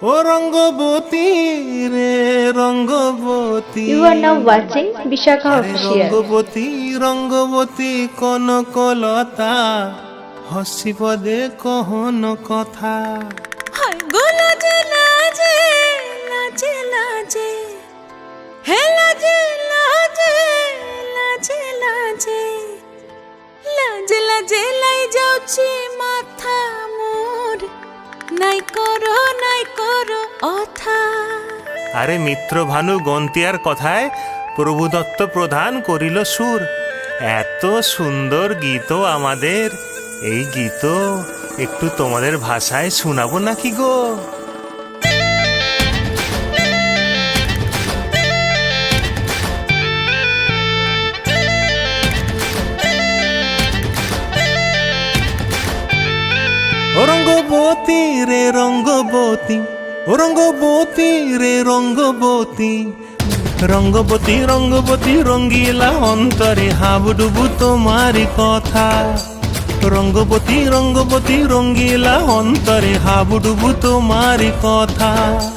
ও রঙ্গবতী রে Rangabati. You are now watching Vishakha Official. Rangabati Rangabati Kanaklata হসি পদে কহন কথা। হায় গো লাজে লাজে লাজে লাজে হে লাজে লাজে লাজে লাজে লাজে লাজে লাই যাଉଛି মাথা মোর নাই করো অথা। আরে মিত্র ভানু গন্তিয়ার কথায় প্রভুদত্ত প্রধান করিল সুর। এত সুন্দর গীত আমাদের, এই গীত একটু তোমাদের ভাষায় শোনাবো নাকি গো? ও রঙ্গবতী রে রঙ্গবতী, ও রঙ্গবতী রে রঙ্গবতী। রঙ্গবতী রঙ্গবতী রঙ্গিলা অন্তরে হাবুডুবু তোমারি কথা। রঙ্গবতী রঙ্গবতী রঙ্গিলা অন্তরে হাবুডুবু তোমারি কথা।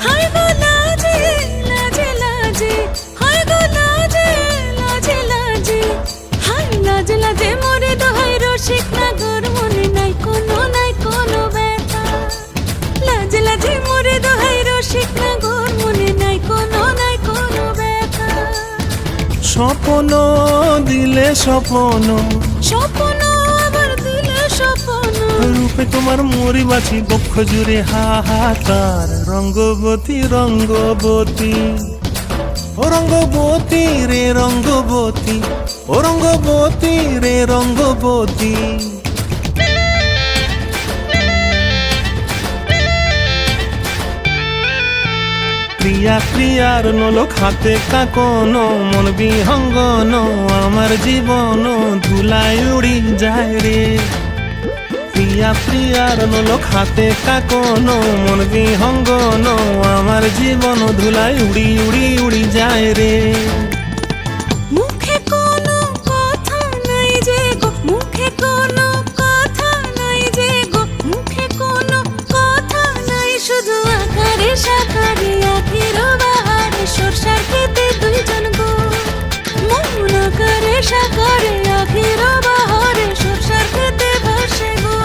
হায় গো লাজে লাজে লাজে হায় গো লাজে লাজে লাজে হায় লাজে লাজে মোরে দোহাই রসিক নাগর মনে নাই কোনো ব্যথা। লাজে লাজে মোরে দোহাই রসিক নাগর মনে নাই কোনো ব্যথা। স্বপ্ন দিলে স্বপ্ন, স্বপ্ন আবার দিলে স্বপ্ন, রূপে তোমার মরি বাছি বক্ষ জুড়ে হাহাকার। রঙ্গবতী রঙ্গবতী, ও রঙ্গবতী রে রঙ্গবতী, ও রঙ্গবতী রে রঙ্গবতী। প্রিয়া প্রিয়ার নলক হাতে কাকন, মন বিহঙ্গন আমার জীবন ধুলায় উড়ি যায় রে। প্রিয়া প্রিয়ার নলক হাতে কাকন, মন বিহঙ্গন আমার জীবন ধুলায় উড়ি উড়ি উড়ি যায় রে। মুখে কোনো কথা নাই যে গো, মুখে কোনো কথা নাই যে গো, মুখে কোনো কথা নাই, শুধু আকারে সাকারে আখির বাহারে সরষার খেতে দুইজন গো। মন আকারে সাকারে আখির বাহারে সরষার খেতে ভাসে গো।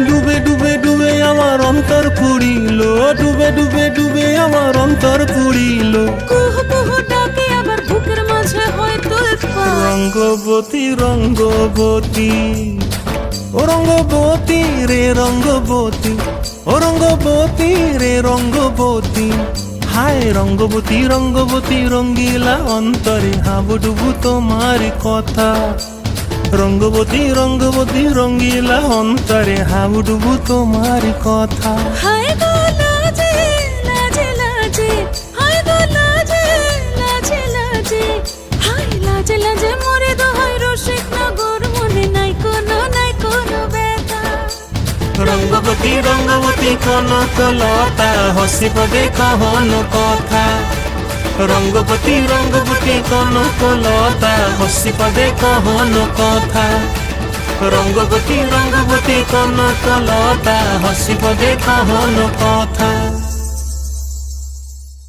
ডুবে ডুবে ডুবে আমার অন্তর পুড়িল, ডুবে ডুবে ডুবে আমার অন্তর পুড়িল। কুহু কুহু ডাকে আবার বুকের মাঝে হয় তুলপাত। রঙ্গবতী রঙ্গবতী, ও রঙ্গবতী রে রঙ্গবতী, ও রঙ্গবতী রে রঙ্গবতী। হায় রঙ্গবতী রঙ্গবতী রঙ্গিলা অন্তরে হাবুডুবু তোমারি কথা। রঙ্গবতী রঙ্গবতী রঙ্গিলা অন্তরে হাবুডুবু তোমারি কথা। হায় গো লাজে লাজে লাজে হায় গো লাজে লাজে লাজে হায় লাজে লাজে মোরে দোহাই রসিক নগর মনে নাই কোনো ব্যথা। রঙ্গবতী রঙ্গবতী কনকলতা হসি পদে কহন কথা। রঙ্গবতী রঙ্গবতী কনকলতা হসি পদে কহন কথা। রঙ্গবতী রঙ্গবতী কনকলতা হসি পদে কহন কথা।